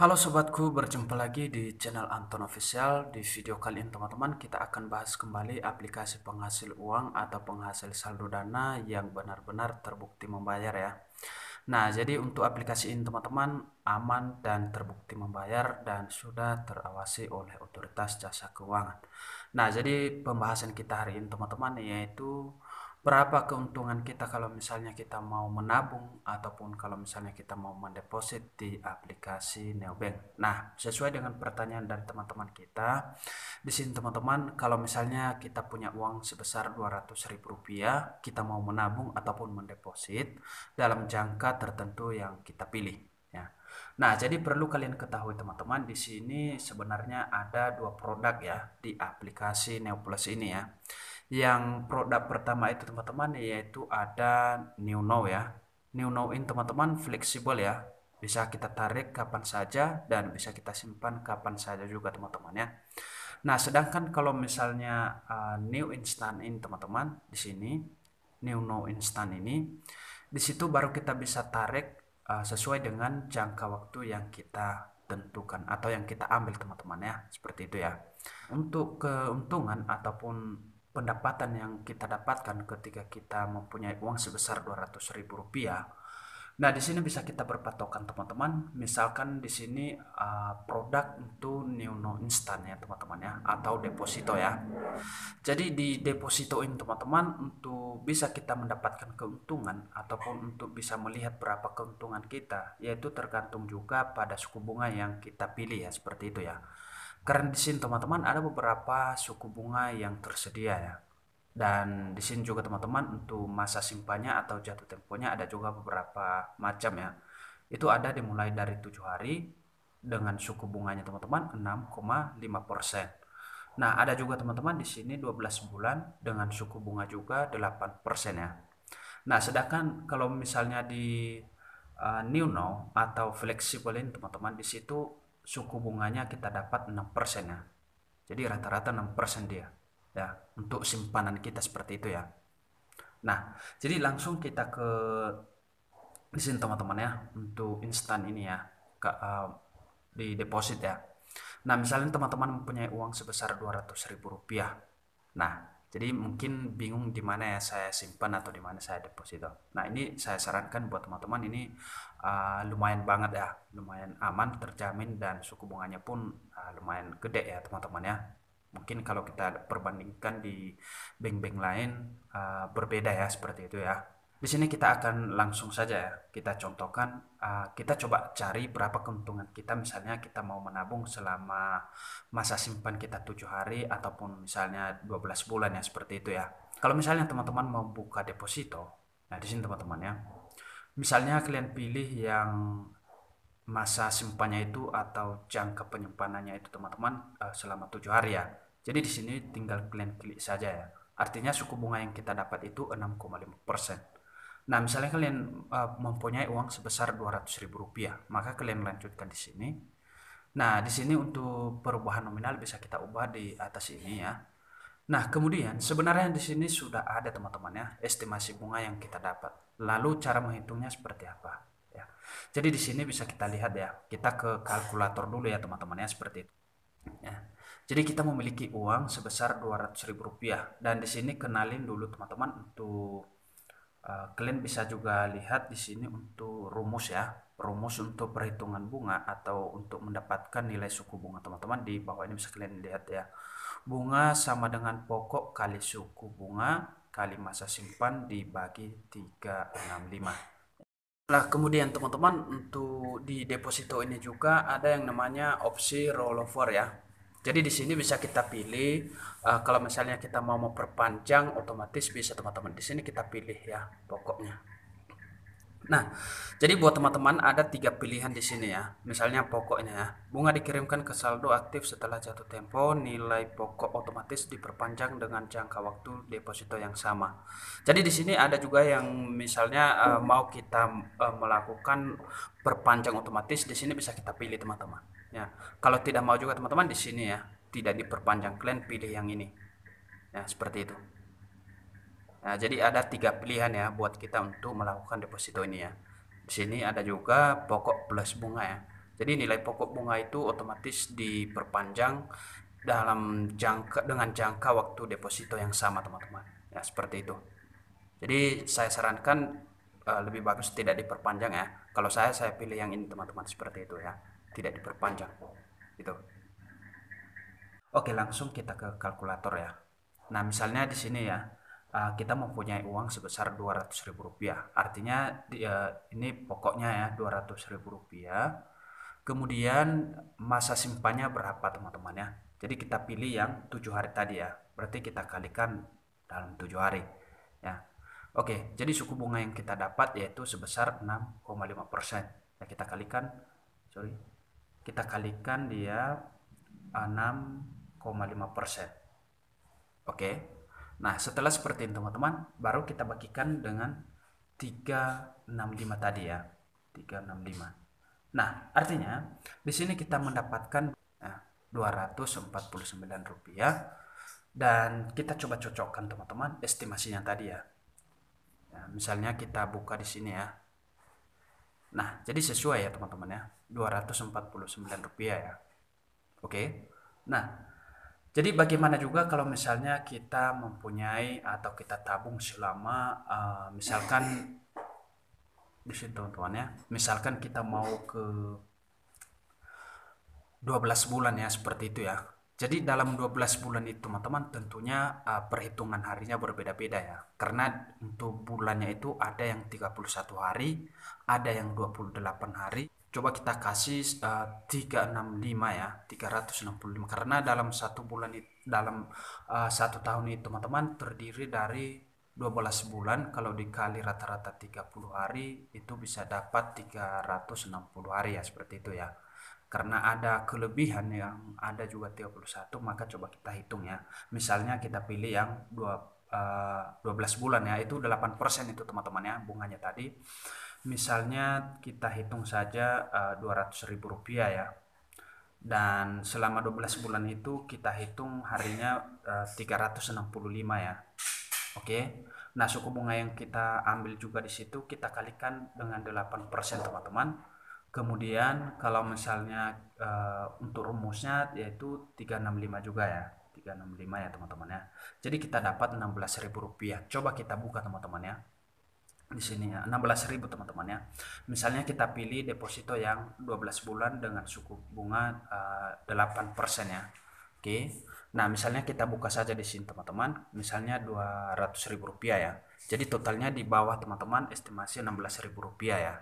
Halo sobatku, berjumpa lagi di channel Anton Official. Di video kali ini teman-teman kita akan bahas kembali aplikasi penghasil uang atau penghasil saldo dana yang benar-benar terbukti membayar ya. Nah, jadi untuk aplikasi ini teman-teman aman dan terbukti membayar dan sudah terawasi oleh otoritas jasa keuangan. Nah, jadi pembahasan kita hari ini teman-teman yaitu berapa keuntungan kita kalau misalnya kita mau menabung ataupun kalau misalnya kita mau mendeposit di aplikasi Neobank. Nah, sesuai dengan pertanyaan dari teman-teman kita, di sini teman-teman, kalau misalnya kita punya uang sebesar Rp200.000, kita mau menabung ataupun mendeposit dalam jangka tertentu yang kita pilih. Ya. Nah, jadi perlu kalian ketahui teman-teman, di sini sebenarnya ada dua produk ya di aplikasi Neoplus ini ya. Yang produk pertama itu teman-teman yaitu ada New Now ya. New Now ini teman-teman fleksibel ya. Bisa kita tarik kapan saja dan bisa kita simpan kapan saja juga teman-teman ya. Nah, sedangkan kalau misalnya New Instant ini teman-teman di sini New Now Instant ini di situ baru kita bisa tarik sesuai dengan jangka waktu yang kita tentukan atau yang kita ambil teman-teman ya. Seperti itu ya. Untuk keuntungan ataupun pendapatan yang kita dapatkan ketika kita mempunyai uang sebesar Rp200.000. Nah, di sini bisa kita berpatokan teman-teman. Misalkan di sini produk untuk Neo Instan ya teman-teman ya atau deposito ya. Jadi di deposito ini teman-teman untuk bisa kita mendapatkan keuntungan ataupun untuk bisa melihat berapa keuntungan kita yaitu tergantung juga pada suku bunga yang kita pilih ya seperti itu ya. Karena di sini teman-teman ada beberapa suku bunga yang tersedia ya. Dan di sini juga teman-teman untuk masa simpannya atau jatuh temponya ada juga beberapa macam ya. Itu ada dimulai dari 7 hari dengan suku bunganya teman-teman 6,5%. Nah, ada juga teman-teman di sini 12 bulan dengan suku bunga juga 8% ya. Nah, sedangkan kalau misalnya di new now atau flexible ini teman-teman di situ suku bunganya kita dapat 6% ya. Jadi rata-rata 6% dia. Ya, untuk simpanan kita seperti itu ya. Nah, jadi langsung kita ke di sini teman-teman ya untuk instan ini ya di deposit ya. Nah, misalnya teman-teman mempunyai uang sebesar Rp200.000. Nah, jadi mungkin bingung di mana ya saya simpan atau di mana saya deposito. Nah, ini saya sarankan buat teman-teman ini lumayan banget ya, lumayan aman, terjamin dan suku bunganya pun lumayan gede ya teman-teman ya. Mungkin kalau kita perbandingkan di bank-bank lain berbeda ya seperti itu ya. Di sini kita akan langsung saja ya, kita contohkan, kita coba cari berapa keuntungan kita misalnya kita mau menabung selama masa simpan kita 7 hari ataupun misalnya 12 bulan ya seperti itu ya. Kalau misalnya teman-teman mau buka deposito, nah di sini teman-teman ya, misalnya kalian pilih yang masa simpannya itu atau jangka penyimpanannya itu teman-teman selama 7 hari ya. Jadi di sini tinggal kalian klik saja ya. Artinya suku bunga yang kita dapat itu 6,5%. Nah, misalnya kalian mempunyai uang sebesar Rp200.000, maka kalian lanjutkan di sini. Nah, di sini untuk perubahan nominal bisa kita ubah di atas ini ya. Nah, kemudian sebenarnya di sini sudah ada teman-teman ya, estimasi bunga yang kita dapat. Lalu cara menghitungnya seperti apa? Ya. Jadi di sini bisa kita lihat ya, kita ke kalkulator dulu ya teman-teman ya, seperti itu. Ya. Jadi kita memiliki uang sebesar Rp200.000 dan di sini kenalin dulu teman-teman untuk kalian bisa juga lihat di sini untuk rumus ya, rumus untuk perhitungan bunga atau untuk mendapatkan nilai suku bunga teman-teman di bawah ini bisa kalian lihat ya. Bunga sama dengan pokok kali suku bunga kali masa simpan dibagi 365. Nah, kemudian teman-teman untuk di deposito ini juga ada yang namanya opsi rollover ya. Jadi di sini bisa kita pilih kalau misalnya kita mau memperpanjang otomatis bisa teman-teman. Di sini kita pilih ya pokoknya. Nah, jadi buat teman-teman ada tiga pilihan di sini ya. Misalnya pokoknya ya, bunga dikirimkan ke saldo aktif setelah jatuh tempo, nilai pokok otomatis diperpanjang dengan jangka waktu deposito yang sama. Jadi di sini ada juga yang misalnya mau kita melakukan perpanjang otomatis, di sini bisa kita pilih teman-teman. Ya, kalau tidak mau juga teman-teman di sini ya, tidak diperpanjang, kalian pilih yang ini. Ya, seperti itu. Nah, jadi ada tiga pilihan ya buat kita untuk melakukan deposito ini ya. Di sini ada juga pokok plus bunga ya. Jadi nilai pokok bunga itu otomatis diperpanjang dengan jangka waktu deposito yang sama, teman-teman. Ya, seperti itu. Jadi saya sarankan lebih bagus tidak diperpanjang ya. Kalau saya pilih yang ini, teman-teman, seperti itu ya. Tidak diperpanjang. Gitu. Oke, langsung kita ke kalkulator ya. Nah, misalnya di sini ya, kita mempunyai uang sebesar Rp200.000. Artinya ini pokoknya ya, Rp200.000. Kemudian masa simpannya berapa, teman-teman ya. Jadi kita pilih yang 7 hari tadi ya. Berarti kita kalikan dalam 7 hari ya. Oke, jadi suku bunga yang kita dapat yaitu sebesar 6,5%. Ya, sorry, kita kalikan dia 6,5%. Oke. Nah, setelah seperti ini, teman-teman, baru kita bagikan dengan 365 tadi ya. 365. Nah, artinya di sini kita mendapatkan Rp249 dan kita coba cocokkan, teman-teman, estimasinya tadi ya. Ya, misalnya kita buka di sini ya. Nah, jadi sesuai ya, teman-teman ya. Rp249 ya. Oke. Nah, jadi bagaimana juga kalau misalnya kita mempunyai atau kita tabung selama misalkan di sini, teman-teman ya. Misalkan kita mau ke 12 bulan ya, seperti itu ya. Jadi dalam 12 bulan itu, teman-teman, tentunya perhitungan harinya berbeda-beda ya. Karena untuk bulannya itu ada yang 31 hari, ada yang 28 hari. Coba kita kasih 365 ya, 365. Karena dalam satu bulan itu, dalam satu tahun itu, teman-teman, terdiri dari 12 bulan. Kalau dikali rata-rata 30 hari, itu bisa dapat 360 hari ya, seperti itu ya. Karena ada kelebihan yang ada juga 31, maka coba kita hitung ya. Misalnya kita pilih yang 12 bulan ya, itu 8% itu, teman-teman ya, bunganya tadi. Misalnya kita hitung saja Rp200.000 ya. Dan selama 12 bulan itu kita hitung harinya 365 ya. Oke. Nah, suku bunga yang kita ambil juga di situ kita kalikan dengan 8%, teman-teman. Kemudian kalau misalnya untuk rumusnya yaitu 365 juga ya. 365 ya, teman-teman ya. Jadi kita dapat Rp16.000. Coba kita buka, teman-teman ya. Di sini ya, 16.000, teman-teman ya. Misalnya kita pilih deposito yang 12 bulan dengan suku bunga 8% ya. Oke. Nah, misalnya kita buka saja di sini, teman-teman. Misalnya Rp200.000 ya. Jadi totalnya di bawah, teman-teman, estimasi Rp16.000 ya.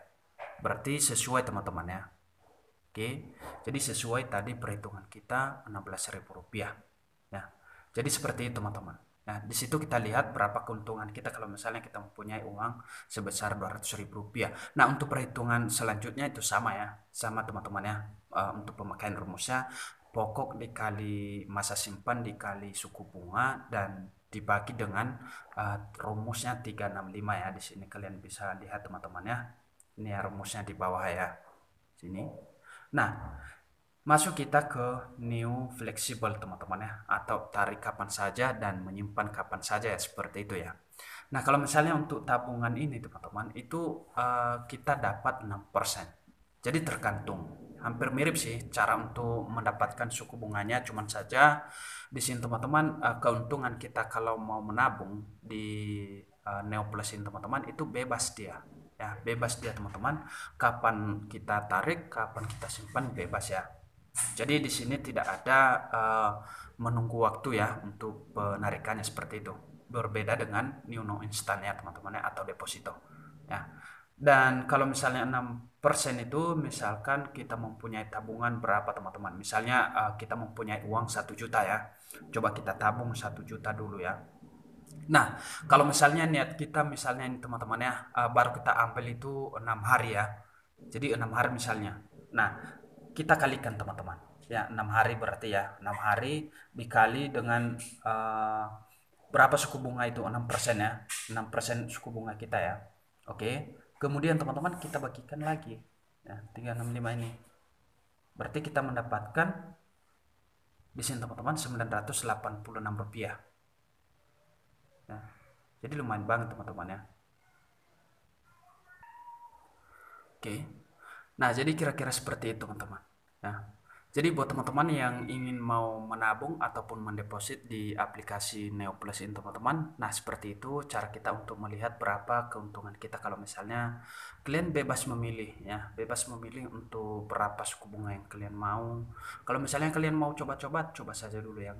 Berarti sesuai, teman-teman ya. Oke. Jadi sesuai tadi perhitungan kita Rp16.000 ya. Jadi seperti itu, teman-teman. Nah, di situ kita lihat berapa keuntungan kita kalau misalnya kita mempunyai uang sebesar Rp200.000. Nah, untuk perhitungan selanjutnya itu sama ya, sama, teman-teman ya. Untuk pemakaian rumusnya, pokok dikali masa simpan dikali suku bunga dan dibagi dengan rumusnya 365 ya. Di sini kalian bisa lihat, teman-teman ya. Ini ya rumusnya di bawah ya. Sini. Nah, masuk kita ke new flexible, teman-teman ya, atau tarik kapan saja dan menyimpan kapan saja ya, seperti itu ya. Nah, kalau misalnya untuk tabungan ini, teman-teman, itu kita dapat 6%. Jadi tergantung, hampir mirip sih cara untuk mendapatkan suku bunganya, cuman saja di sini, teman-teman, keuntungan kita kalau mau menabung di Neoplus ini, teman-teman, itu bebas dia. Ya, bebas dia, teman-teman. Kapan kita tarik, kapan kita simpan, bebas ya. Jadi di sini tidak ada menunggu waktu ya untuk penarikannya, seperti itu. Berbeda dengan new no instant ya, teman-teman ya, atau deposito. Ya. Dan kalau misalnya 6% itu misalkan kita mempunyai tabungan berapa, teman-teman? Misalnya kita mempunyai uang 1 juta ya. Coba kita tabung 1 juta dulu ya. Nah, kalau misalnya niat kita misalnya ini, teman-teman ya, baru kita ambil itu 6 hari ya. Jadi 6 hari misalnya. Nah, kita kalikan, teman-teman. Ya, 6 hari berarti ya. 6 hari dikali dengan berapa suku bunga itu? 6% ya. 6% suku bunga kita ya. Oke. Kemudian, teman-teman, kita bagikan lagi. Ya, 365 ini. Berarti kita mendapatkan di sini, teman-teman, Rp986. Ya. Jadi lumayan banget, teman-teman ya. Oke. Nah, jadi kira-kira seperti itu, teman-teman. Ya. Jadi buat teman-teman yang ingin mau menabung ataupun mendeposit di aplikasi Neoplus ini, teman-teman. Nah, seperti itu cara kita untuk melihat berapa keuntungan kita kalau misalnya kalian bebas memilih ya, bebas memilih untuk berapa suku bunga yang kalian mau. Kalau misalnya kalian mau coba-coba, coba saja dulu yang